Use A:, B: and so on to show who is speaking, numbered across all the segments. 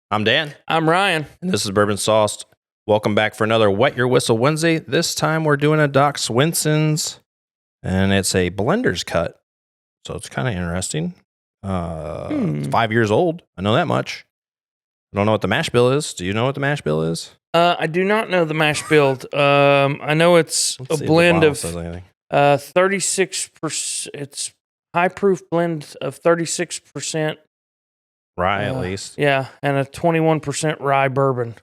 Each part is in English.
A: I'm Dan,
B: I'm Ryan.
A: and this is Bourbon Sauced. Welcome back for another Wet Your Whistle Wednesday. This time we're doing a Doc Swinson's, and it's a blender's cut, so it's kind of interesting. It's 5 years old. I know that much. I don't know what the mash bill is. Do you know what the mash bill is?
B: I do not know the mash build. I know it's
A: Let's
B: a
A: see if the
B: blend
A: bottle
B: of
A: says anything.
B: 36%. It's high proof blend of 36%.
A: Rye, at least.
B: Yeah, and a 21% rye bourbon.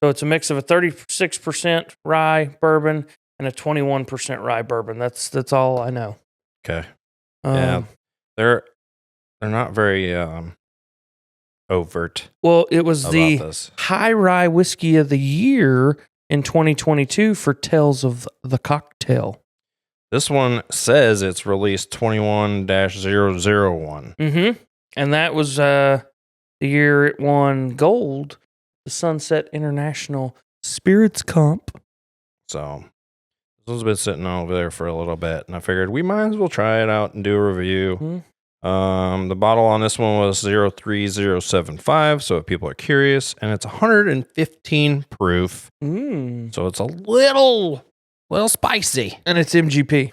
B: So it's a mix of a 36% rye bourbon and a 21% rye bourbon. That's all I know.
A: Okay. Yeah, they're not very overt.
B: Well, it was
A: about
B: the
A: this.
B: High Rye Whiskey of the Year in 2022 for Tales of the Cocktail.
A: This one says it's released 21-001.
B: Mm-hmm. And that was the year it won gold, the Sunset International Spirits Comp.
A: So this one's been sitting over there for a little bit, and I figured we might as well try it out and do a review.
B: Mm-hmm.
A: The bottle on this one was 03075, so if people are curious, and it's 115 proof, so it's a little spicy,
B: And it's MGP.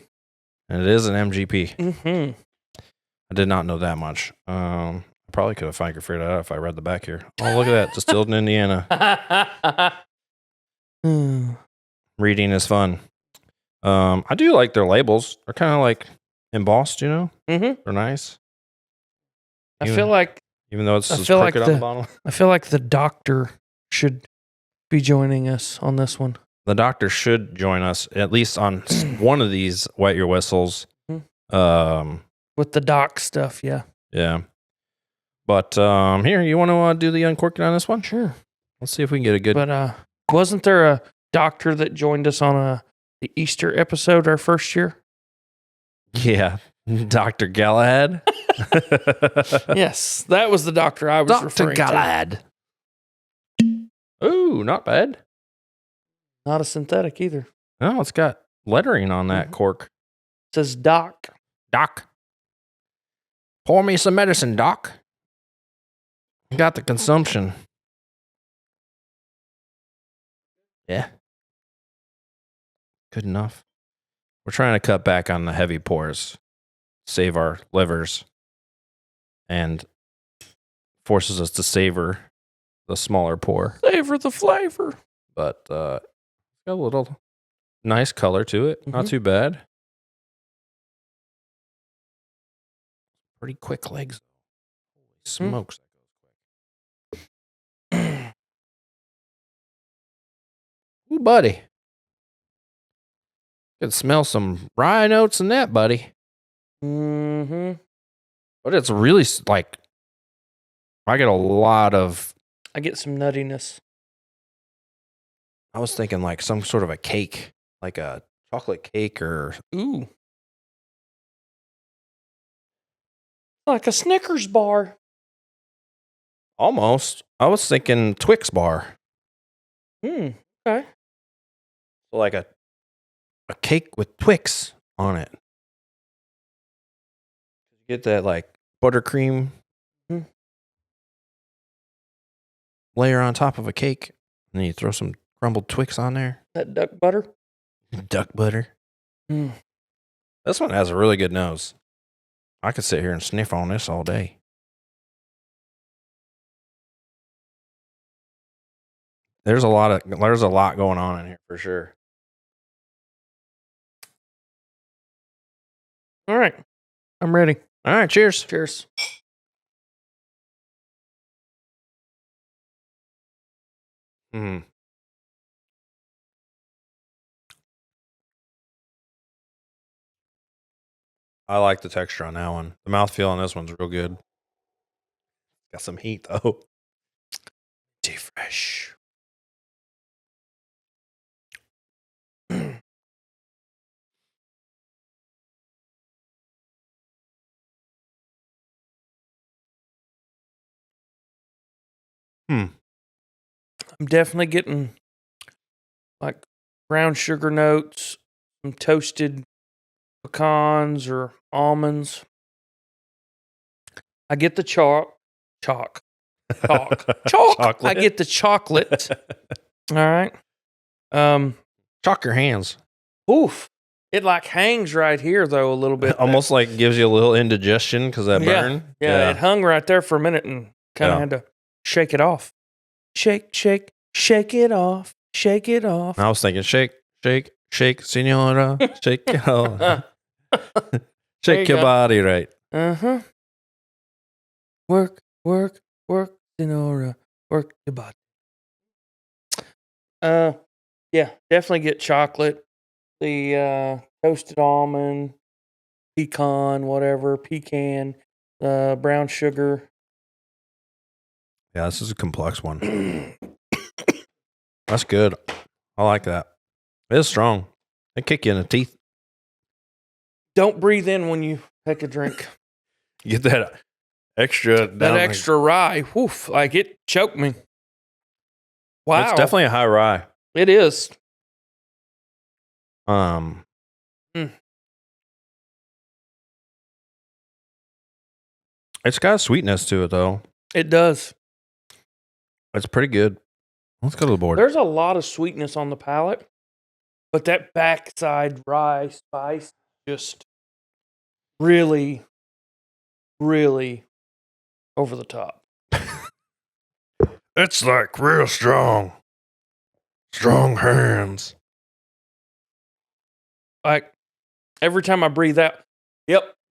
A: and it is an MGP.
B: Mm-hmm.
A: I did not know that much. I probably could have figured it out if I read the back here. Oh, look at that, distilled in Indiana. Reading is fun. I do like their labels. They're kind of like embossed, you know?
B: Mm-hmm.
A: They're nice.
B: I feel like
A: Even though it's
B: I
A: just
B: feel
A: crooked
B: like
A: on the bottle.
B: I feel like the doctor should be joining us on this one.
A: The doctor should join us, at least on one of these Wet Your Whistles.
B: With the doc stuff, yeah.
A: Yeah. But here, you want to do the uncorking on this one?
B: Sure.
A: Let's see if we can get a good...
B: But wasn't there a doctor that joined us on the Easter episode our first year?
A: Yeah. Dr. Galahad.
B: Yes, that was the doctor I was referring
A: Dr. Galahad. Ooh, not bad.
B: to. Not a synthetic either.
A: No, it's got lettering on that cork.
B: It says doc.
A: Doc. Pour me some medicine, Doc. Got the consumption. Yeah. Good enough. We're trying to cut back on the heavy pours, save our livers, and forces us to savor the smaller pour.
B: Savor the flavor.
A: But got a little nice color to it. Not
B: Mhm.
A: too bad. Pretty quick legs. Holy smokes. Ooh, buddy. Could smell some rye notes in that, buddy.
B: Mm-hmm.
A: But it's really like, I get a lot of,
B: I get some nuttiness.
A: I was thinking like some sort of a cake, like a chocolate cake or,
B: Ooh. Like a Snickers bar.
A: almost. I was thinking Twix bar.
B: Okay.
A: Like a cake with Twix on it. Get that like buttercream layer on top of a cake, and then you throw some crumbled Twix on there.
B: That duck butter.
A: Duck butter.
B: Mm.
A: This one has a really good nose. I could sit here and sniff on this all day. There's a lot going on in here for sure.
B: All right. I'm ready.
A: All right, cheers.
B: Cheers.
A: Mm. I like the texture on that one. The mouthfeel on this one's real good. Got some heat though. Too fresh.
B: I'm definitely getting like brown sugar notes, some toasted pecans or almonds. I get the chalk. Chalk.
A: Chocolate.
B: I get the chocolate. All right.
A: Chalk your hands.
B: Oof. It like hangs right here though a little bit.
A: Almost like gives you a little indigestion because that burn.
B: Yeah, it hung right there for a minute and kind of had to shake it off. Shake it off. Shake it off.
A: I was thinking, shake, senora, shake it off. Shake your body right.
B: Uh-huh. Work, senora. Work your body. Yeah, definitely get chocolate. The toasted almond, pecan, brown sugar.
A: Yeah, this is a complex one. That's good. I like that. It is strong. It kick you in the teeth.
B: Don't breathe in when you take a drink.
A: You get that extra
B: rye. Woof, like it choked me. Wow.
A: It's definitely a high rye.
B: It is.
A: It's got a sweetness to it though.
B: It does.
A: It's pretty good. Let's go to the board.
B: There's a lot of sweetness on the palate, but that backside rye spice just really, really over the top.
A: It's like real strong. Strong hands.
B: Like every time I breathe out,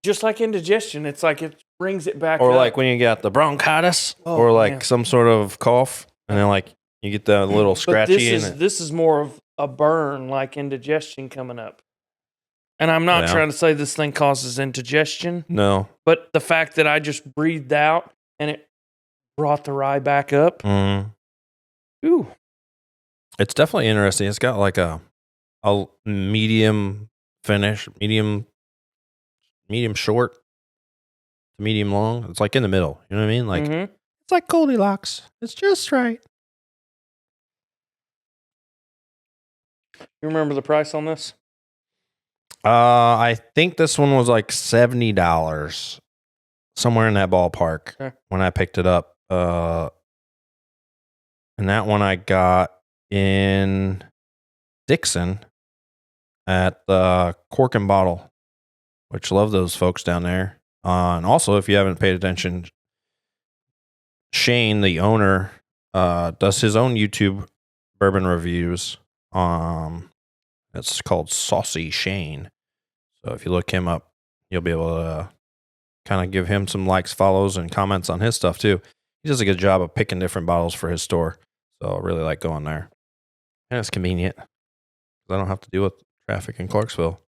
B: just like indigestion, it's like it brings it back
A: or
B: up.
A: like when you got the bronchitis or like some sort of cough and then like you get the little scratchy in it.
B: This is more of a burn, like indigestion coming up. And I'm not trying to say this thing causes indigestion.
A: No.
B: But the fact that I just breathed out and it brought the rye back up. Ooh.
A: It's definitely interesting. It's got like a medium finish, medium short to medium long. It's like in the middle. You know what I mean? Like it's like Goldilocks. It's just right.
B: You remember the price on this?
A: I think this one was like $70, somewhere in that ballpark when I picked it up. And that one I got in Dixon at the Cork and Bottle, which love those folks down there. And also, if you haven't paid attention, Shane, the owner, does his own YouTube bourbon reviews. It's called Saucy Shane. So if you look him up, you'll be able to kind of give him some likes, follows, and comments on his stuff too. He does a good job of picking different bottles for his store. So I really like going there. And it's convenient. I don't have to deal with traffic in Clarksville.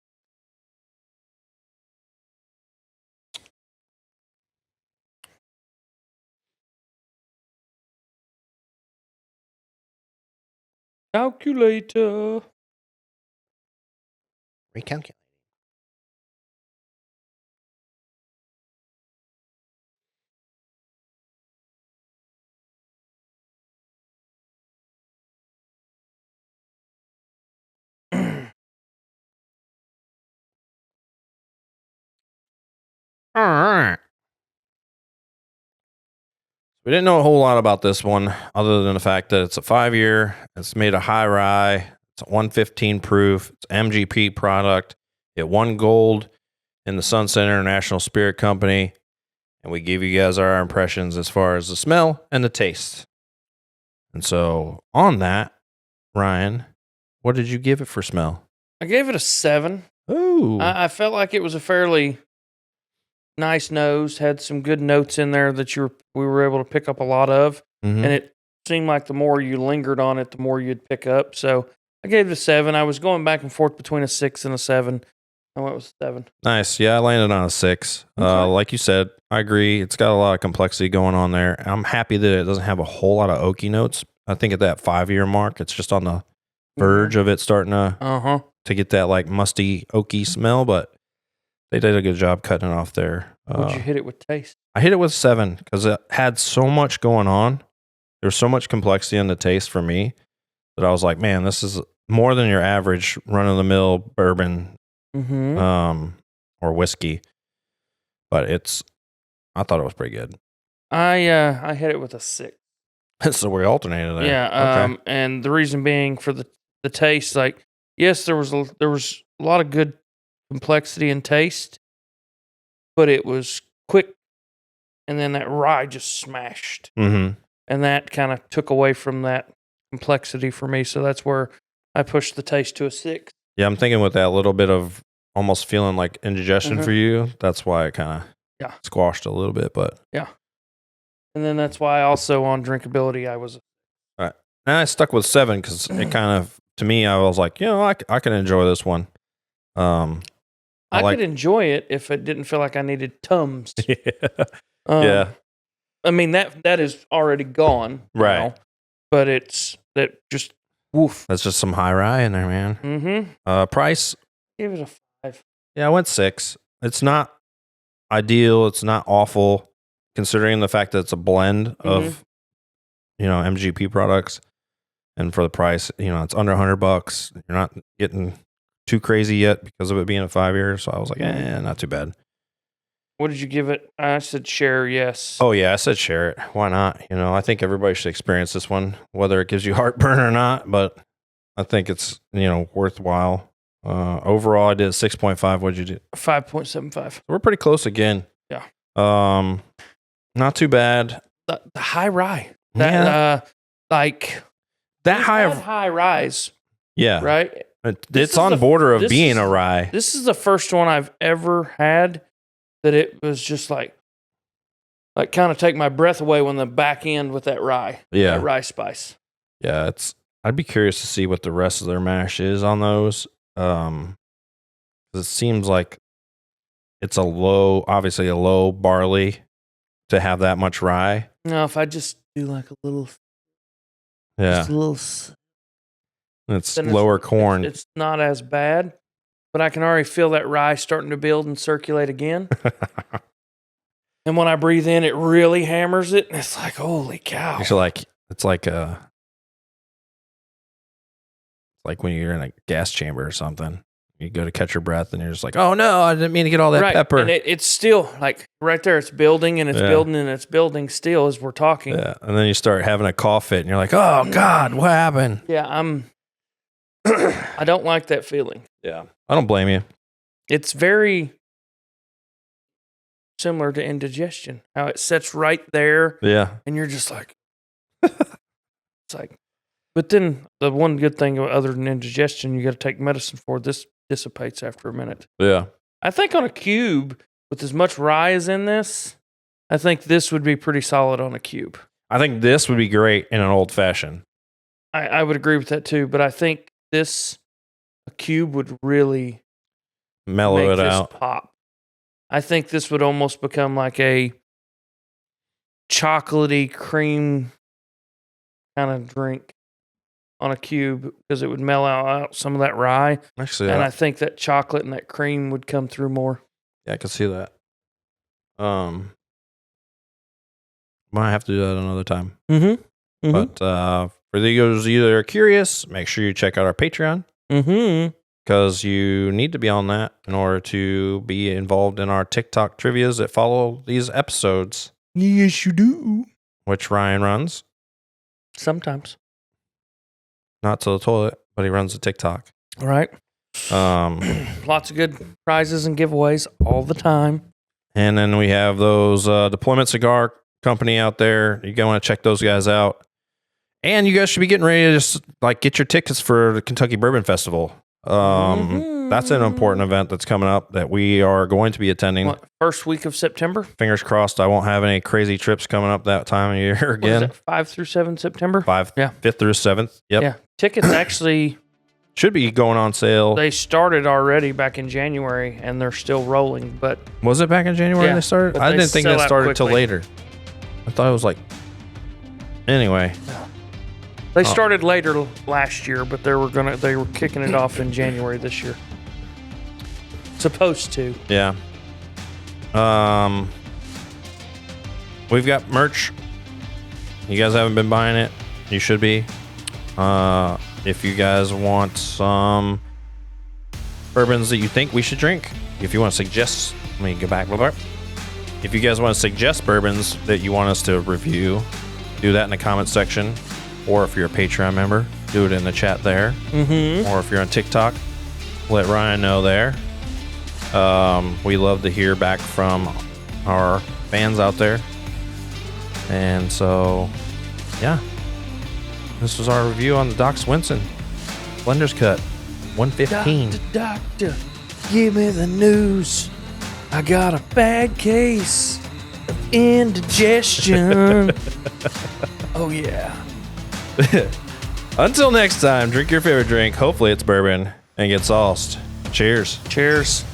B: Calculator.
A: Recalculate. All right. We didn't know a whole lot about this one other than the fact that it's a 5-year. It's made a high rye. It's a 115 proof. It's MGP product. It won gold in the Sunset International Spirit Company. And we gave you guys our impressions as far as the smell and the taste. And so on that, Ryan, what did you give it for smell?
B: I gave it a 7.
A: Ooh.
B: I felt like it was a fairly nice nose, had some good notes in there that we were able to pick up a lot of. And it seemed like the more you lingered on it, the more you'd pick up. So I gave it a 7. I was going back and forth between a 6 and a 7. I went with 7.
A: Nice. Yeah, I landed on a 6. Okay. Like you said, I agree. It's got a lot of complexity going on there. I'm happy that it doesn't have a whole lot of oaky notes. I think at that 5-year mark, it's just on the verge of it starting to get that like musty, oaky smell, but they did a good job cutting it off there.
B: Would you hit it with taste?
A: I hit it with 7 because it had so much going on. There was so much complexity in the taste for me that I was like, man, this is more than your average run-of-the-mill bourbon or whiskey. But I thought it was pretty good.
B: I hit it with a 6.
A: So we alternated there.
B: Yeah.
A: Okay.
B: And the reason being for the taste, like, yes, there was a lot of good complexity and taste, but it was quick, and then that rye just smashed,
A: Mm-hmm.
B: and that kind of took away from that complexity for me. So that's where I pushed the taste to a 6.
A: Yeah, I'm thinking with that little bit of almost feeling like indigestion for you. That's why it kind of squashed a little bit, but
B: and then that's why also on drinkability I was.
A: And I stuck with 7 because it kind of, to me, I was like, I can enjoy this one. I
B: could enjoy it if it didn't feel like I needed Tums.
A: Yeah.
B: I mean, that is already gone.
A: Right.
B: Now, but it's that just woof.
A: That's just some high rye in there, man.
B: Mm-hmm.
A: Price?
B: Give it a 5.
A: Yeah, I went 6. It's not ideal. It's not awful, considering the fact that it's a blend of, MGP products. And for the price, it's under $100. You're not getting too crazy yet because of it being a 5-year. So I was like, not too bad.
B: What did you give it? I said share, yes.
A: Oh, yeah, I said share it. Why not? I think everybody should experience this one, whether it gives you heartburn or not. But I think it's, worthwhile. Overall, I did 6.5. What did you do?
B: 5.75.
A: We're pretty close again.
B: Yeah.
A: Not too bad.
B: The high rye.
A: That
B: high rise.
A: Yeah.
B: Right?
A: It's on the border of being a rye.
B: This is the first one I've ever had that it was just like kind of take my breath away when the back end with that rye.
A: Yeah.
B: That rye spice.
A: Yeah, I'd be curious to see what the rest of their mash is on those. Because it seems like it's obviously a low barley to have that much rye.
B: No, if I just do like a little.
A: Yeah.
B: Just a little.
A: It's lower corn.
B: It's not as bad, but I can already feel that rye starting to build and circulate again. And when I breathe in, it really hammers it. And it's like, holy cow.
A: It's like when you're in a gas chamber or something. You go to catch your breath and you're just like, oh no, I didn't mean to get all that pepper.
B: And it's still like right there, it's building and it's building and it's building still as we're talking.
A: Yeah. And then you start having a cough fit and you're like, oh God, what happened?
B: Yeah, I don't like that feeling.
A: Yeah. I don't blame you.
B: It's very similar to indigestion, how it sits right there.
A: Yeah.
B: And you're just like, it's like, but then the one good thing other than indigestion, you got to take medicine for this dissipates after a minute.
A: Yeah.
B: I think on a cube with as much rye as in this, I think this would be pretty solid on a cube.
A: I think this would be great in an old fashioned.
B: I would agree with that too, but I think a cube would really
A: mellow
B: make
A: it
B: this
A: out.
B: Pop. I think this would almost become like a chocolatey cream kind of drink on a cube because it would mellow out some of that rye.
A: Actually,
B: and I think that chocolate and that cream would come through more.
A: Yeah, I can see that. Might have to do that another time.
B: Mm-hmm.
A: But for those of you that are curious, make sure you check out our Patreon. Because you need to be on that in order to be involved in our TikTok trivias that follow these episodes.
B: Yes, you do.
A: Which Ryan runs.
B: Sometimes.
A: Not to the toilet, but he runs the TikTok.
B: All right. Lots of good prizes and giveaways all the time.
A: And then we have those Deployment Cigar Company out there. You want to check those guys out. And you guys should be getting ready to just get your tickets for the Kentucky Bourbon Festival. That's an important event that's coming up that we are going to be attending.
B: First week of September?
A: Fingers crossed I won't have any crazy trips coming up that time of year again.
B: What is it, 5 through 7 September?
A: 5th through 7th. Yep.
B: Yeah. Tickets actually
A: should be going on sale.
B: They started already back in January and they're still rolling, but
A: was it back in January they started? I didn't think that started till later. I thought it was anyway.
B: They started later last year, but they were kicking it off in January this year. Supposed to.
A: Yeah. We've got merch. You guys haven't been buying it. You should be. If you guys want some bourbons that you think we should drink, if you want to suggest, let me go back. If you guys want to suggest bourbons that you want us to review, do that in the comment section. Or if you're a Patreon member, do it in the chat there. Or if you're on TikTok, let Ryan know there. We love to hear back from our fans out there. And so, yeah. This was our review on the Doc Swinson Blender's Cut 115.
B: Doctor, give me the news. I got a bad case of indigestion. Oh, yeah.
A: Until next time, drink your favorite drink. Hopefully it's bourbon and get sauced. Cheers.
B: Cheers.